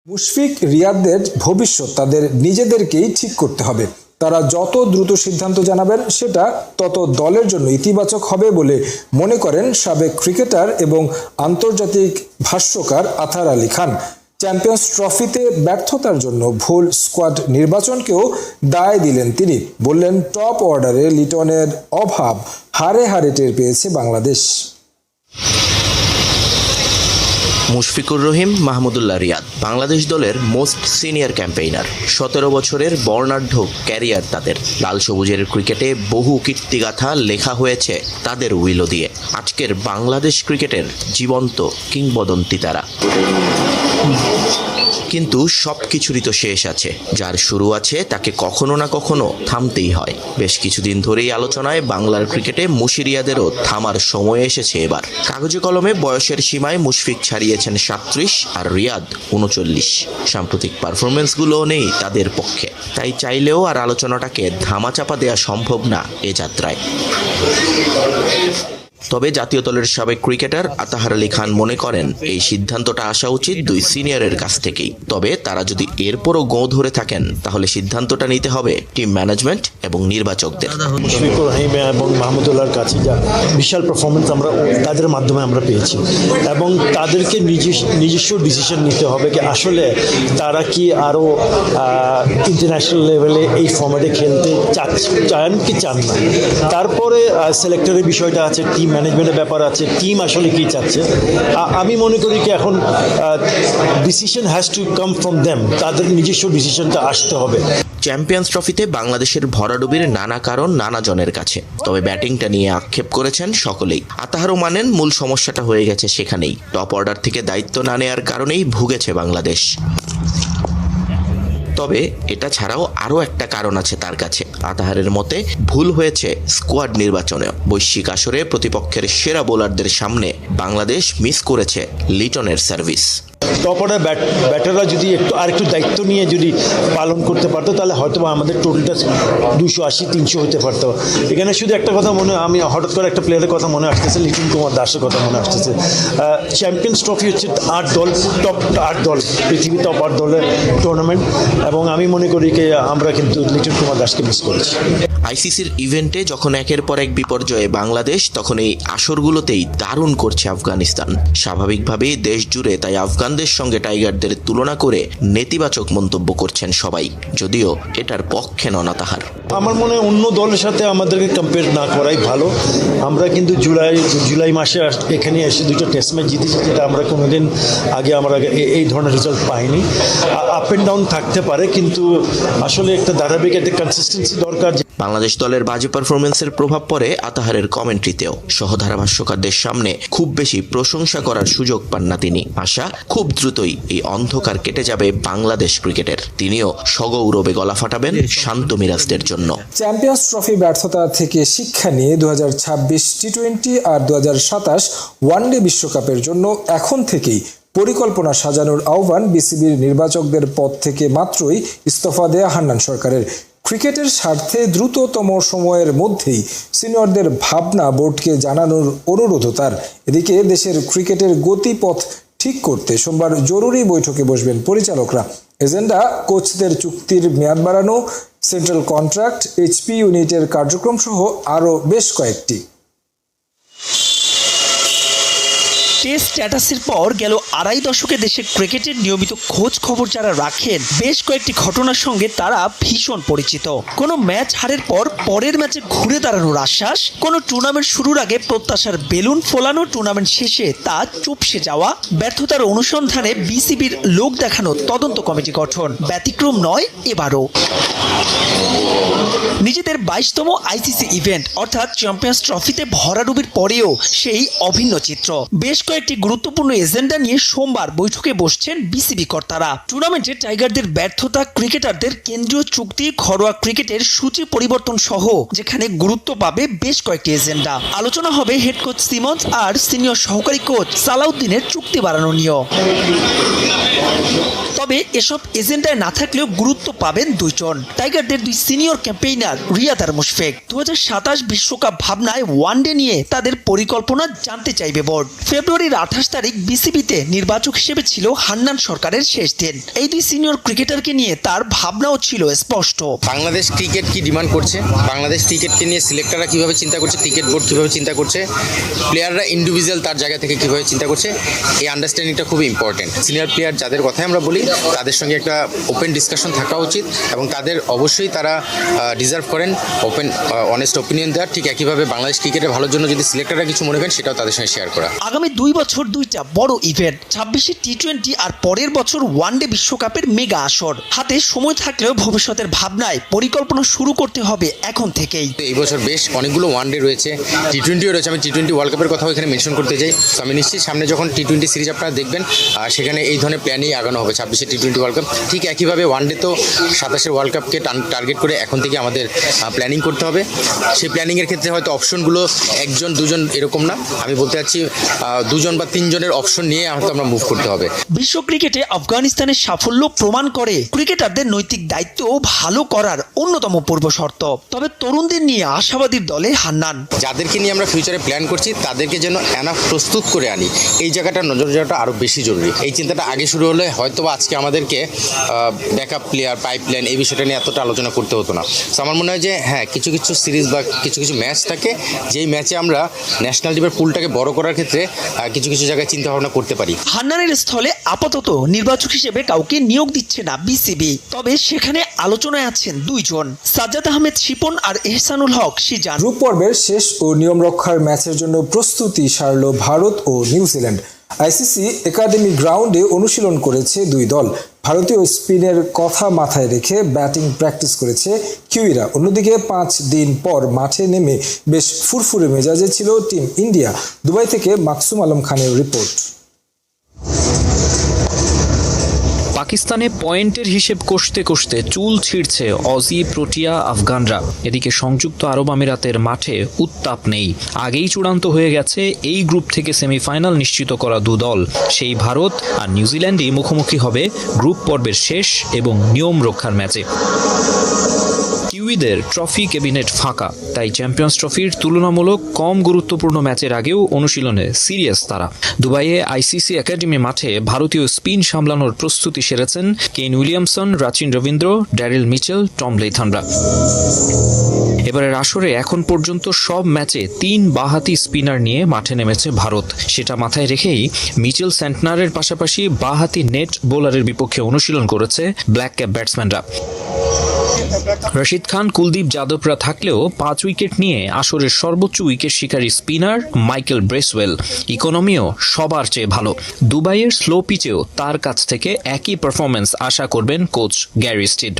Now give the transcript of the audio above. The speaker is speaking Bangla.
মুশফিক রিয়াদদের ভবিষ্যৎ তাদের নিজেদেরকেই ঠিক করতে হবে। তারা যত দ্রুত সিদ্ধান্ত জানাবেন সেটা তত দলের জন্য ইতিবাচক হবে বলে মনে করেন সাবেক ক্রিকেটার এবং আন্তর্জাতিক ভাষ্যকার আতাহার আলী খান। চ্যাম্পিয়ন্স ট্রফিতে ব্যর্থতার জন্য ভুল স্কোয়াড নির্বাচনকেও দায় দিলেন তিনি। বললেন, টপ অর্ডারে লিটনের অভাব হারে হারে টের পেয়েছে বাংলাদেশ। মুশফিকুর রহিম মাহমুদুল্লাহ রিয়াদ বাংলাদেশ দলের মোস্ট সিনিয়র ক্যাম্পেইনার। 17 বছরের বর্ণাঢ্য ক্যারিয়ার তাদের। লাল সবুজের ক্রিকেটে বহু কীর্তিগাথা লেখা হয়েছে তাদের উইলো দিয়ে। আজকের বাংলাদেশ ক্রিকেটের জীবন্ত কিংবদন্তি তারা। কিন্তু সব কিছুরই তো শেষ আছে। যার শুরু আছে তাকে কখনো না কখনো থামতেই হয়। বেশ কিছুদিন ধরেই আলোচনায় বাংলার ক্রিকেটে মুশিরিয়াদেরও থামার সময় এসেছে এবার। কাগজে কলমে বয়সের সীমায় মুশফিক ছাড়িয়েছেন 37 আর রিয়াদ 39। সাম্প্রতিক পারফরমেন্সগুলো নেই তাদের পক্ষে, তাই চাইলেও আর আলোচনাটাকে ধামাচাপা দেওয়া সম্ভব না এ যাত্রায়। তবে জাতীয় দলের সাবেক ক্রিকেটার আতাহার আলী খান মনে করেন এই সিদ্ধান্তটা আসা উচিত দুই সিনিয়রের কাছ থেকেই। তবে তারা যদি এরপরও গো ধরে থাকেন তাহলে সিদ্ধান্তটা নিতে হবে টিম ম্যানেজমেন্ট এবং নির্বাচকদের। মুশফিকুর রহিম এবং মাহমুদুল্লাহর কাছে যা বিশাল পারফরমেন্স আমরা তাদের মাধ্যমে আমরা পেয়েছি, এবং তাদেরকে নিজস্ব ডিসিশন নিতে হবে কি আসলে তারা কি আরও ইন্টারন্যাশনাল লেভেলে এই ফর্ম্যাটে খেলতে চান কি চান না। তারপরে সিলেক্টরের বিষয়টা আছে, টিম ম্যানেজমেন্টের ব্যাপার আছে, টিম আসলে কি চাচ্ছে। আমি মনে করি কি এখন decision has to come from them, তাদের নিজস্ব ডিসিশনটা আসতে হবে। চ্যাম্পিয়ন্স ট্রফিতে বাংলাদেশের ভরাডুবির নানা কারণ নানা জনের কাছে, তবে ব্যাটিংটা নিয়ে আক্ষেপ করেছেন সকলেই। আতাহারও মানেন মূল সমস্যাটা হয়ে গেছে সেখানেই। টপ অর্ডার থেকে দায়িত্ব না নেওয়ার কারণেই ভুগেছে বাংলাদেশ। তবে এটা ছাড়াও আরও একটা কারণ আছে তার কাছে। আতাহারের মতে ভুল হয়েছে স্কোয়াড নির্বাচনেও। বৈশ্বিক আসরে প্রতিপক্ষের সেরা বোলারদের সামনে বাংলাদেশ মিস করেছে লিটনের সার্ভিস। টপ অর্ডার ব্যাটাররা যদি আরেকটু দায়িত্ব নিয়ে যদি পালন করতে পারতো তাহলে হয়তো আমাদের টোটালটা 280-300 হতে পারতো। এখানে শুধু একটা কথা আমি হঠাৎ করে একটা প্লেয়ারের কথা মনে আসতেছে, লিটন কুমার দাসের কথা মনে আসতেছে। চ্যাম্পিয়ন্স ট্রফি হচ্ছে 8 দল, টপ 8 দল, পৃথিবী টপ 8 দলের টুর্নামেন্ট, এবং আমি মনে করি যে আমরা কিন্তু লিটন কুমার দাসকে মিস করেছি। আইসিসির ইভেন্টে যখন একের পর এক বিপর্যয়ে বাংলাদেশ, তখন এই আসরগুলোতেই দারুণ করছে আফগানিস্তান। স্বাভাবিকভাবেই দেশ জুড়ে তাই আফগানদের সঙ্গে টাইগারদের তুলনা করে নেতিবাচক মন্তব্য করছেন সবাই, যদিও এটার পক্ষে নন আতাহার। আমার মনে হয় অন্য দলের সাথে আমাদেরকে কম্পেয়ার না করাই ভালো। আমরা কিন্তু জুলাই মাসে এখানে এসে 2টা টেস্ট ম্যাচ জিতেছি, যেটা আমরা কোনোদিন আগে আমরা এই ধরনের রেজাল্ট পাইনি। আপ অ্যান্ড ডাউন থাকতে পারে, কিন্তু আসলে একটা ধারাবাহিক একটা কনসিস্টেন্সি দরকার। বাংলাদেশ দলের বাজে পারফরমেন্সের প্রভাব পড়ে আতাহারের কমেন্ট্রিতেও। সহধারাভাষ্যকারদের সামনে খুব বেশি প্রশংসা করার সুযোগ পান না তিনি। আশা খুব দ্রুতই এই অন্ধকার কেটে যাবে বাংলাদেশ ক্রিকেটের। তিনিও সগৌরবে গলা ফাটাবেন শান্ত মিরাজদের জন্য। চ্যাম্পিয়ন্স ট্রফি ব্যর্থতা থেকে শিক্ষা নিয়ে 2026 টি-20 আর 2027 ওয়ানডে বিশ্বকাপের জন্য এখন থেকেই পরিকল্পনা সাজানোর আহ্বান বিসিবির নির্বাচকদের পদ থেকে মাত্রই ইস্তফা দেয়া হান্নান সরকারের। ক্রিকেটের স্বার্থে দ্রুততম সময়ের মধ্যেই সিনিয়রদের ভাবনা বোর্ডকে জানানোর অনুরোধ তার। এদিকে দেশের ক্রিকেটের গতিপথ ঠিক করতে সোমবার জরুরি বৈঠকে বসবেন পরিচালকরা। এজেন্ডা কোচদের চুক্তির মেয়াদ বাড়ানো, সেন্ট্রাল কন্ট্রাক্ট, এইচপি ইউনিটের কার্যক্রম সহ আরও বেশ কয়েকটি। টেস্ট স্ট্যাটাসের পর গেল 2.5 দশকে দেশের ক্রিকেটের নিয়মিত খোঁজ খবর যারা রাখেন, বেশ কয়েকটি ঘটনার সঙ্গে তারা ভীষণ পরিচিত। কোনো ম্যাচ হারের পর পরের ম্যাচে ঘুরে দাঁড়ানোর আশ্বাস, কোনো টুর্নামেন্ট শুরুর আগে প্রত্যাশার বেলুন ফোলানো, টুর্নামেন্ট শেষে তা চুপসে যাওয়া, ব্যর্থতার অনুসন্ধানে বিসিবির লোক দেখানো তদন্ত কমিটি গঠন। ব্যতিক্রম নয় এবারও। নিজেদের 22তম আইসিসি ইভেন্ট অর্থাৎ চ্যাম্পিয়ন্স ট্রফিতে ভরাডুবির পরেও সেই অভিন্ন চিত্র। বেশ কয়েকটি গুরুত্বপূর্ণ এজেন্ডা নিয়ে সোমবার বৈঠকে বসছেন বিসিবি কর্তারা। টুর্নামেন্টে টাইগারদের ব্যর্থতা, ক্রিকেটারদের কেন্দ্রীয় চুক্তি, ঘরোয়া ক্রিকেটের সূচি পরিবর্তন সহ যেখানে গুরুত্ব পাবে বেশ কয়েকটি এজেন্ডা। আলোচনা হবে হেড কোচ সিমন্স আর সিনিয়র সহকারী কোচ সালাউদ্দিনের চুক্তি বাড়ানো নিয়েও। তবে এসব এজেন্ডায় না থাকলেও গুরুত্ব পাবেন দুইজন। টাইগারদের দুই সিনিয়র ক্যাম্পেইনার রিয়াদ আর মুশফিক 2027 বিশ্বকাপ ভাবনায় ওয়ানডে নিয়ে তাদের পরিকল্পনা জানতে চাইবে বোর্ড। ফেব্রুয়ারির 28 তারিখ বিসিবিতে নির্বাচক হিসেবে ছিল হান্নান সরকারের শেষ দিন। এই দুই সিনিয়র ক্রিকেটারকে নিয়ে তার ভাবনাও ছিল স্পষ্ট। বাংলাদেশ ক্রিকেট কি ডিমান্ড করছে, বাংলাদেশ ক্রিকেটকে নিয়ে সিলেক্টররা কীভাবে চিন্তা করছে, ক্রিকেট বোর্ড কীভাবে চিন্তা করছে, প্লেয়াররা ইন্ডিভিজুয়াল তার জায়গা থেকে কীভাবে চিন্তা করছে, এই আন্ডারস্ট্যান্ডিংটা খুবই ইম্পর্টেন্ট। সিনিয়র প্লেয়ার যাদের কথাই আমরা বলি তাদের সঙ্গে একটা ওপেন ডিসকাশন থাকা উচিত এবং তাদের অবশ্যই তারা ডিজার্ভ করেন ওপেন অনেস্ট ওপিনিয়ন দেওয়ার। ঠিক একইভাবে বাংলাদেশ ক্রিকেটের ভালোর জন্য যদি সিলেক্টররা কিছু মনে করেন সেটাও তাদের সঙ্গে শেয়ার করা। আগামী 2 বছর দুইটা বড় ইভেন্ট, 26 টি20 আর পরের বছর ওয়ানডে বিশ্বকাপের মেগা আসর। হাতে সময় থাকলেও ভবিষ্যতের ভাবনায় পরিকল্পনা শুরু করতে হবে এখন থেকেই। এই বছর বেশ অনেকগুলো ওয়ানডে রয়েছে, টি20ও রয়েছে। আমি টি20 ওয়ার্ল্ড কাপের কথাও এখানে মেনশন করতে চাই। তো আমি নিশ্চিত সামনে যখন টি20 সিরিজ আপনারা দেখবেন সেখানে এই ধরনের প্ল্যানই আগানো হবে। 26 টি20 ওয়ার্ল্ড কাপ, ঠিক একইভাবে ওয়ানডে তো 27 ওয়ার্ল্ড কাপকে টার্গেট করে এখন থেকে আমাদের প্ল্যানিং করতে হবে। সেই প্ল্যানিংয়ের ক্ষেত্রে হয়তো অপশনগুলো একজন দুজন এরকম না, আমি বলতে চাচ্ছি 2 বা 3 জনের অপশন নিয়ে হয়তো আমরা মুভ করতে হবে। বিশ্ব ক্রিকেটে আফগানিস্তানের সাফল্য প্রমাণ করে ক্রিকেটারদের নৈতিক দায়িত্ব ভালো করার অন্যতম পূর্ব শর্ত। তবে তরুণদের নিয়ে আশাবাদীর দলে হান্নান। যাদেরকে নিয়ে আমরা ফিউচারে প্ল্যান করছি তাদেরকে যেন এনাফ প্রস্তুত করে আনি, এই জায়গাটা নজর দেওয়াটা আরও বেশি জরুরি। এই চিন্তাটা আগে শুরু হলে হয়তো বা আজকে আমাদেরকে ব্যাকআপ প্লেয়ার, পাইপলাইন এই বিষয়টা নিয়ে এতটা আলোচনা করতে হতো না। তো আমার মনে হয় যে হ্যাঁ, কিছু কিছু সিরিজ বা কিছু কিছু ম্যাচ থাকে যেই ম্যাচে আমরা ন্যাশনাল টিমের পুলটাকে বড় করার ক্ষেত্রে কিছু কিছু জায়গায় চিন্তা ভাবনা করতে পারি। হান্নানের স্থলে আপাতত নির্বাচক হিসেবে কাউকে নিয়োগ দিচ্ছে না বিসিবি। তবে সেখানে আলোচনায় আছেন দুইজন, সাজ্জাদ আহমেদ শিপন আর এহসানুল হক সিজান। গ্রুপ পর্বের শেষ ও নিয়ম রক্ষার ম্যাচের জন্য প্রস্তুতি সারল ভারত ও নিউজিল্যান্ড। আইসিসি একাডেমি গ্রাউন্ডে অনুশীলন করেছে দুই দল। ভারতীয় স্পিনের কথা মাথায় রেখে ব্যাটিং প্র্যাকটিস করেছে কিউইরা। অন্যদিকে 5 দিন পর মাঠে নেমে বেশ ফুরফুরে মেজাজে ছিল টিম ইন্ডিয়া। দুবাই থেকে মাকসুম আলম খানের রিপোর্ট। পাকিস্তানে পয়েন্টের হিসেব কষতে কষতে চুল ছিঁড়ছে অজি, প্রোটিয়া, আফগানরা। এদিকে সংযুক্ত আরব আমিরাতের মাঠে উত্তাপ নেই। আগেই চূড়ান্ত হয়ে গেছে এই গ্রুপ থেকে সেমিফাইনাল নিশ্চিত করা দু দল। সেই ভারত আর নিউজিল্যান্ডই মুখোমুখি হবে গ্রুপ পর্বের শেষ এবং নিয়ম রক্ষার ম্যাচে। কিউইদের ট্রফি ক্যাবিনেট ফাঁকা, তাই চ্যাম্পিয়ন্স ট্রফির তুলনামূলক কম গুরুত্বপূর্ণ ম্যাচের আগেও অনুশীলনে সিরিয়াস তারা। দুবাইয়ে আইসিসি একাডেমি মাঠে ভারতীয় স্পিন সামলানোর প্রস্তুতি সেরেছেন Kane Williamson, Rachin Ravindra, Daryl Mitchell, Tom লেথানরা। এবারের আসরে এখন পর্যন্ত সব ম্যাচে 3 বাঁহাতি স্পিনার নিয়ে মাঠে নেমেছে ভারত। সেটা মাথায় রেখেই মিচেল সেন্টনারের পাশাপাশি বাঁহাতি নেট বোলারের বিপক্ষে অনুশীলন করেছে ব্ল্যাক ক্যাপ ব্যাটসম্যানরা। রশিদ খান, কুলদীপ যাদবরা থাকলেও 5 উইকেট নিয়ে আসরের সর্বোচ্চ উইকেট শিকারী স্পিনার মাইকেল ব্রেসওয়েল। ইকোনমিও সবার চেয়ে ভালো। দুবাইয়ের স্লো পিচেও তার কাছ থেকে একই পারফরম্যান্স আশা করবেন কোচ গ্যারি স্টিড।